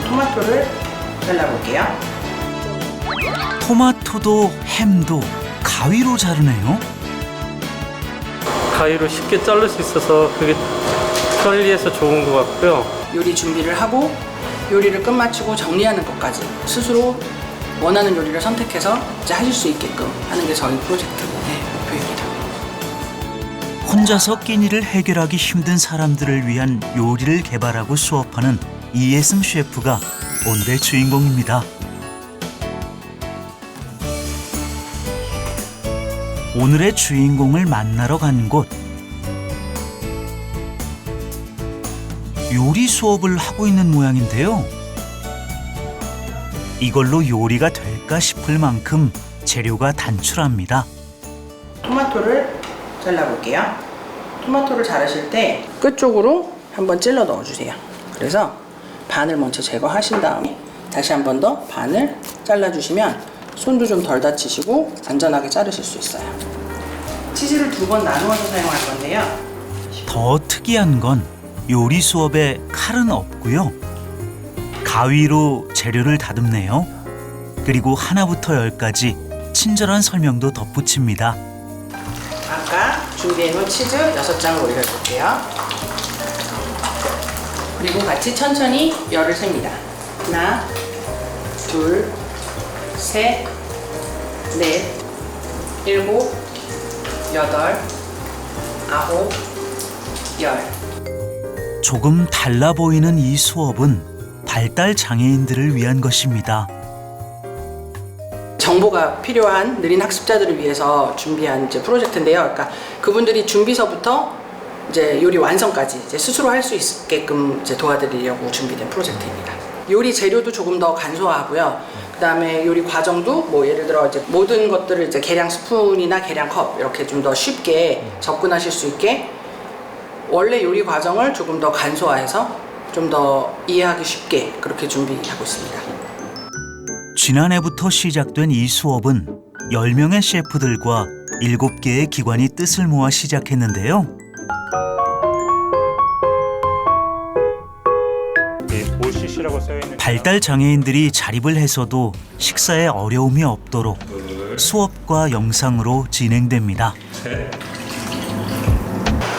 토마토를 잘라볼게요. 토마토도 햄도 가위로 자르네요. 가위로 쉽게 자를 수 있어서 그게 편리해서 좋은 것 같고요. 요리 준비를 하고 요리를 끝마치고 정리하는 것까지 스스로 원하는 요리를 선택해서 이제 하실 수 있게끔 하는 게 저희 프로젝트의 목표입니다. 혼자서 끼니를 해결하기 힘든 사람들을 위한 요리를 개발하고 수업하는 이예승 셰프가 오늘의 주인공입니다. 오늘의 주인공을 만나러 간 곳. 요리 수업을 하고 있는 모양인데요. 이걸로 요리가 될까 싶을 만큼 재료가 단출합니다. 토마토를 잘라볼게요. 토마토를 자르실 때 끝쪽으로 한번 찔러 넣어주세요. 그래서 반을 먼저 제거하신 다음에 다시 한 번 더 반을 잘라주시면 손도 좀 덜 다치시고 안전하게 자르실 수 있어요. 치즈를 2번 나누어서 사용할 건데요. 더 특이한 건 요리 수업에 칼은 없고요. 가위로 재료를 다듬네요. 그리고 하나부터 10까지 친절한 설명도 덧붙입니다. 아까 준비해놓은 치즈 6장을 올려줄게요. 그리고 같이 천천히 열을 셉니다. 하나, 둘, 셋, 넷, 일곱, 여덟, 아홉, 열. 조금 달라 보이는 이 수업은 발달 장애인들을 위한 것입니다. 정보가 필요한 느린 학습자들을 위해서 준비한 이제 프로젝트인데요. 그러니까 그분들이 준비서부터 이제 요리 완성까지 이제 스스로 할 수 있게끔 이제 도와드리려고 준비된 프로젝트입니다. 요리 재료도 조금 더 간소화하고요. 그다음에 요리 과정도 뭐 예를 들어 이제 모든 것들을 이제 계량 스푼이나 계량 컵 이렇게 좀 더 쉽게 접근하실 수 있게 원래 요리 과정을 조금 더 간소화해서 좀 더 이해하기 쉽게 그렇게 준비하고 있습니다. 지난해부터 시작된 이 수업은 10명의 셰프들과 7개의 기관이 뜻을 모아 시작했는데요. OCC라고 써있는 발달 장애인들이 자립을 해서도 식사에 어려움이 없도록 수업과 영상으로 진행됩니다.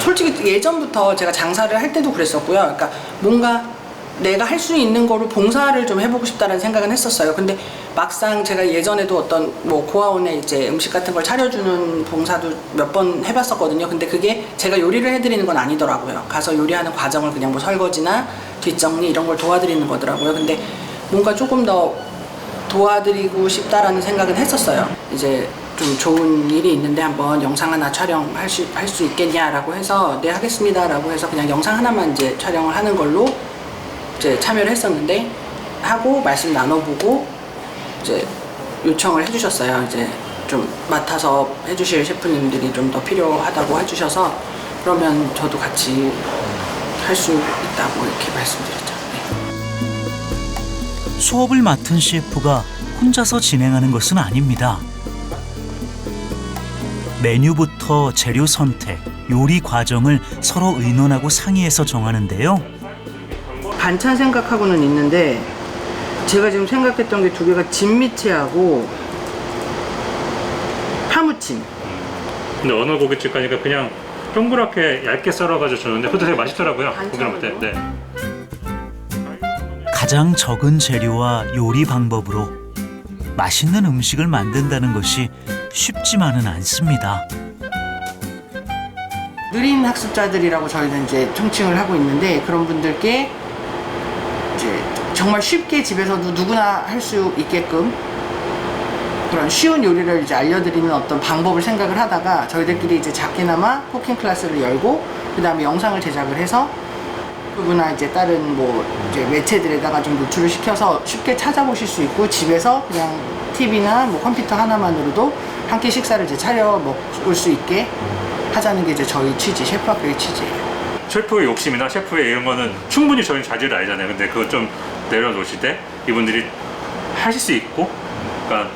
솔직히 예전부터 제가 장사를 할 때도 그랬었고요. 그러니까 뭔가 내가 할 수 있는 거를 봉사를 좀 해보고 싶다는 생각은 했었어요. 근데 막상 제가 예전에도 어떤 뭐 고아원에 이제 음식 같은 걸 차려주는 봉사도 몇 번 해봤었거든요. 근데 그게 제가 요리를 해드리는 건 아니더라고요. 가서 요리하는 과정을 그냥 뭐 설거지나 뒷정리 이런 걸 도와드리는 거더라고요. 근데 뭔가 조금 더 도와드리고 싶다라는 생각은 했었어요. 이제 좀 좋은 일이 있는데 한번 영상 하나 촬영할 수 있겠냐라고 해서 네 하겠습니다라고 해서 그냥 영상 하나만 이제 촬영을 하는 걸로 이제 참여를 했었는데 하고 말씀 나눠보고 이제 요청을 해주셨어요. 이제 좀 맡아서 해주실 셰프님들이 좀 더 필요하다고 해주셔서 그러면 저도 같이 할 수 있다고 이렇게 말씀드렸죠. 네. 수업을 맡은 셰프가 혼자서 진행하는 것은 아닙니다. 메뉴부터 재료 선택, 요리 과정을 서로 의논하고 상의해서 정하는데요. 반찬 생각하고는 있는데 제가 지금 생각했던 게 2개가 진미채하고 파무침. 근데 어느 고깃집 가니까 그냥 동그랗게 얇게 썰어가지고 주는데 그것도 되게 맛있더라고요. 고기랑 먹을 때. 네. 가장 적은 재료와 요리 방법으로 맛있는 음식을 만든다는 것이 쉽지만은 않습니다. 느린 학습자들이라고 저희는 이제 총칭을 하고 있는데 그런 분들께 이제 정말 쉽게 집에서도 누구나 할 수 있게끔 그런 쉬운 요리를 이제 알려드리는 어떤 방법을 생각을 하다가 저희들끼리 이제 작게나마 쿠킹 클래스를 열고 그 다음에 영상을 제작을 해서 유튜브나 이제 다른 뭐 이제 매체들에다가 좀 노출을 시켜서 쉽게 찾아보실 수 있고 집에서 그냥 TV나 뭐 컴퓨터 하나만으로도 한 끼 식사를 이제 차려 먹을 수 있게 하자는 게 이제 저희 취지, 셰프학교의 취지예요. 셰프의 욕심이나 셰프의 이런 거는 충분히 저희는 자질을 알잖아요. 근데 그거 좀 내려놓으실 때 이분들이 하실 수 있고, 그러니까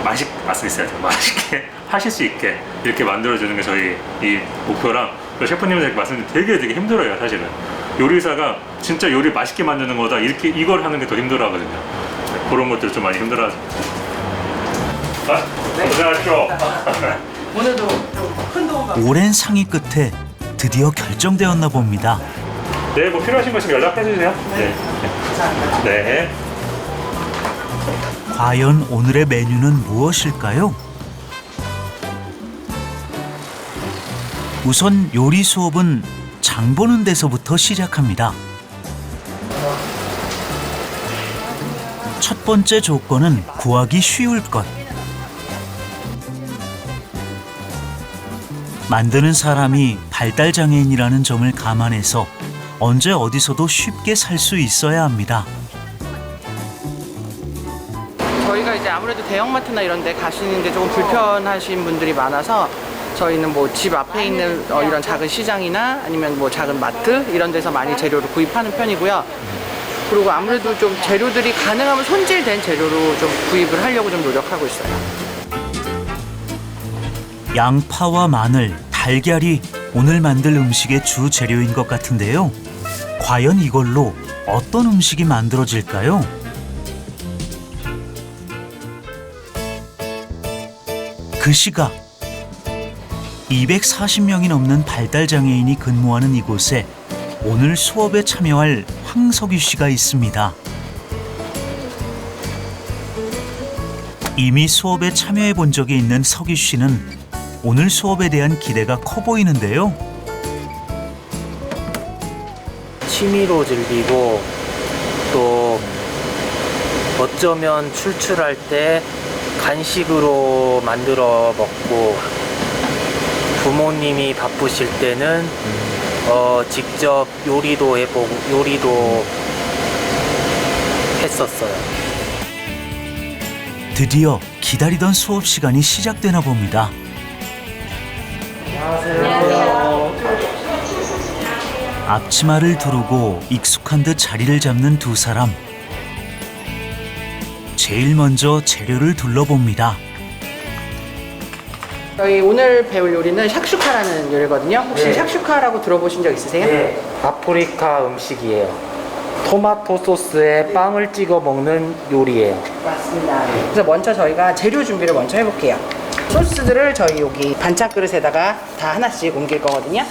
맛있게 하실 수 있게 이렇게 만들어주는 게 저희 이 목표랑, 셰프님들 말씀드리면 되게 힘들어요, 사실은. 요리사가 진짜 요리 맛있게 만드는 거다 이렇게 이걸 하는 게 더 힘들어하거든요. 그런 것들 좀 많이 힘들어하죠. 고생하십시오. 오늘도 좀 큰 도움 받 오랜 상의 끝에 드디어 결정되었나 봅니다. 네, 뭐 필요하신 거 있으면 연락해 주세요. 네. 감사합니다. 네. 과연 오늘의 메뉴는 무엇일까요? 우선 요리 수업은 장 보는 데서부터 시작합니다. 첫 번째 조건은 구하기 쉬울 것. 만드는 사람이 발달장애인이라는 점을 감안해서 언제 어디서도 쉽게 살 수 있어야 합니다. 저희가 이제 아무래도 대형마트나 이런 데 가시는 게 조금 불편하신 분들이 많아서 저희는 뭐 집 앞에 있는 이런 작은 시장이나 아니면 뭐 작은 마트 이런 데서 많이 재료를 구입하는 편이고요. 그리고 아무래도 좀 재료들이 가능하면 손질된 재료로 좀 구입을 하려고 좀 노력하고 있어요. 양파와 마늘, 달걀이 오늘 만들 음식의 주 재료인 것 같은데요. 과연 이걸로 어떤 음식이 만들어질까요? 그 시각 240명이 넘는 발달장애인이 근무하는 이곳에 오늘 수업에 참여할 황석유 씨가 있습니다. 이미 수업에 참여해 본 적이 있는 석유 씨는 오늘 수업에 대한 기대가 커 보이는데요. 취미로 즐기고 또 어쩌면 출출할 때 간식으로 만들어 먹고 부모님이 바쁘실 때는 직접 요리도 해보고 요리도 했었어요. 드디어 기다리던 수업 시간이 시작되나 봅니다. 앞치마를 두르고 익숙한 듯 자리를 잡는 두 사람. 제일 먼저 재료를 둘러봅니다. 저희 오늘 배울 요리는 샥슈카라는 요리거든요. 혹시 네. 샥슈카라고 들어보신 적 있으세요? 네, 아프리카 음식이에요. 토마토 소스에 빵을 찍어 먹는 요리예요. 맞습니다. 그래서 먼저 저희가 재료 준비를 먼저 해볼게요. 소스들을 저희 여기 반찬 그릇에다가 다 하나씩 옮길 거거든요.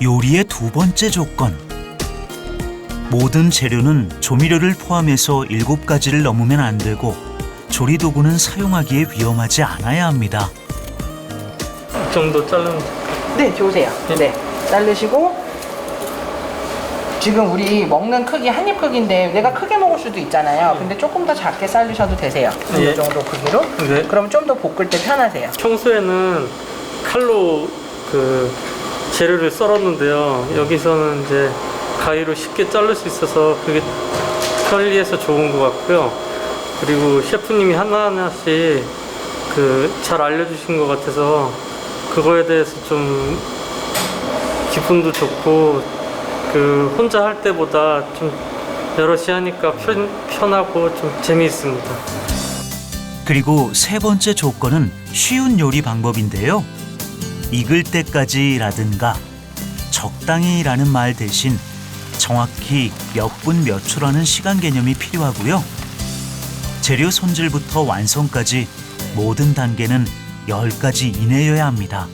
요리의 두 번째 조건. 모든 재료는 조미료를 포함해서 7가지를 넘으면 안 되고 조리 도구는 사용하기에 위험하지 않아야 합니다. 이 정도 자르면 네, 좋으세요. 네, 자르시고 지금 우리 먹는 크기 한 입 크기인데 내가 크게 먹을 수도 있잖아요. 근데 조금 더 작게 썰으셔도 되세요. 이 예. 정도 크기로. 네. 그럼 좀 더 볶을 때 편하세요. 평소에는 칼로 그 재료를 썰었는데요. 여기서는 이제 가위로 쉽게 자를 수 있어서 그게 편리해서 좋은 것 같고요. 그리고 셰프님이 하나하나씩 그 잘 알려주신 것 같아서 그거에 대해서 좀 기분도 좋고 그 혼자 할 때보다 좀 여럿이 하니까 편하고 좀 재미있습니다. 그리고 세 번째 조건은 쉬운 요리 방법인데요. 익을 때까지라든가 적당히라는 말 대신 정확히 몇 분 몇 초라는 시간 개념이 필요하고요. 재료 손질부터 완성까지 모든 단계는 10가지 이내여야 합니다.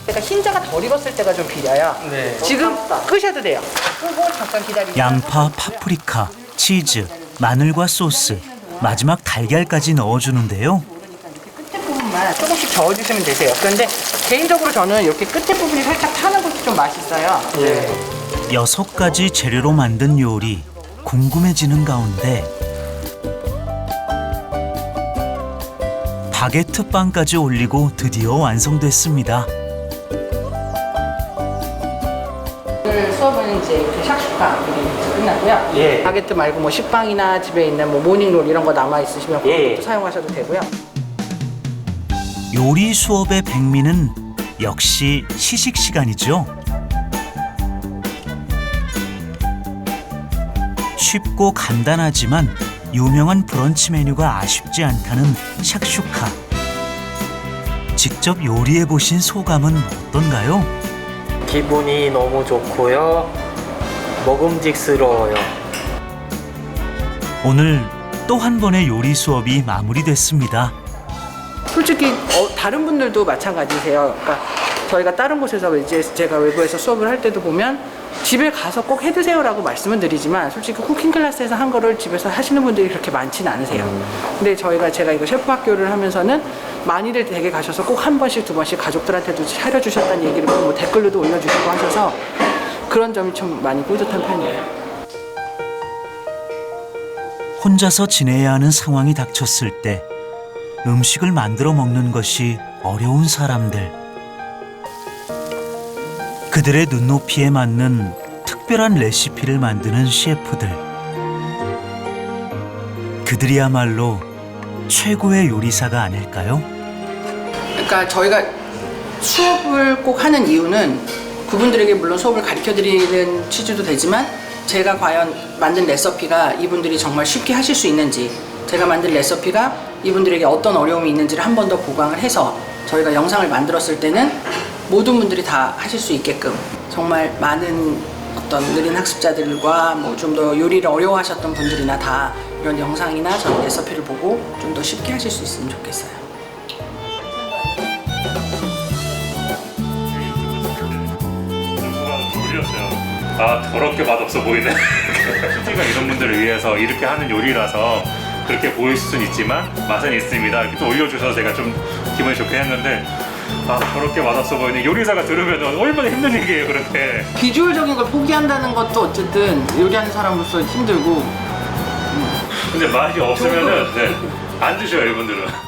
그러니까 흰자가 덜 익었을 때가 좀 비려요. 네. 지금 끄셔도 돼요. 끄고 잠깐 기다리고. 양파, 파프리카, 치즈, 마늘과 소스, 마지막 달걀까지 넣어주는데요. 끝에 부분만 조금씩 저어주시면 되세요. 그런데 개인적으로 저는 이렇게 끝에 부분이 살짝 타는 것도 좀 맛있어요. 예. 6가지 재료로 만든 요리, 궁금해지는 가운데 바게트 빵까지 올리고 드디어 완성됐습니다. 오늘 수업은 이제 그 샥슈카 요리 끝났고요. 예. 바게트 말고 뭐 식빵이나 집에 있는 뭐 모닝롤 이런 거 남아 있으시면 예. 그것도 사용하셔도 되고요. 요리 수업의 백미는 역시 시식 시간이죠. 쉽고 간단하지만 유명한 브런치 메뉴가 아쉽지 않다는 샥슈카. 직접 요리해 보신 소감은 어떤가요? 기분이 너무 좋고요. 먹음직스러워요. 오늘 또 한 번의 요리 수업이 마무리됐습니다. 솔직히 다른 분들도 마찬가지세요. 그러니까 저희가 다른 곳에서 이제 제가 외부에서 수업을 할 때도 보면 집에 가서 꼭 해드세요라고 말씀은 드리지만 솔직히 쿠킹 클래스에서 한 거를 집에서 하시는 분들이 그렇게 많지는 않으세요. 근데 제가 이거 셰프 학교를 하면서는 많이들 댁에 가셔서 꼭 한 번씩 두 번씩 가족들한테도 차려주셨다는 얘기를 뭐 댓글로도 올려주시고 하셔서 그런 점이 좀 많이 뿌듯한 편이에요. 혼자서 지내야 하는 상황이 닥쳤을 때 음식을 만들어 먹는 것이 어려운 사람들. 그들의 눈높이에 맞는 특별한 레시피를 만드는 셰프들. 그들이야말로 최고의 요리사가 아닐까요? 그러니까 저희가 수업을 꼭 하는 이유는 그분들에게 물론 수업을 가르쳐드리는 취지도 되지만 제가 과연 만든 레시피가 이분들이 정말 쉽게 하실 수 있는지, 제가 만든 레시피가 이분들에게 어떤 어려움이 있는지를 한 번 더 보강을 해서 저희가 영상을 만들었을 때는 모든 분들이 다 하실 수 있게끔 정말 많은 어떤 느린 학습자들과 뭐 좀 더 요리를 어려워하셨던 분들이나 다 이런 영상이나 저희 레시피를 보고 좀 더 쉽게 하실 수 있으면 좋겠어요. 아, 더럽게 맛없어 보이네. 실제가 이런 분들을 위해서 이렇게 하는 요리라서 그렇게 보일 수는 있지만 맛은 있습니다. 이렇게 또 올려주셔서 제가 좀 기분이 좋게 했는데, 아, 더럽게 맛없어 보이네. 요리사가 들으면 얼마나 힘든 얘기예요, 그런데. 비주얼적인 걸 포기한다는 것도 어쨌든 요리하는 사람으로서 힘들고 근데 맛이 없으면은 안 드셔요, 이분들은.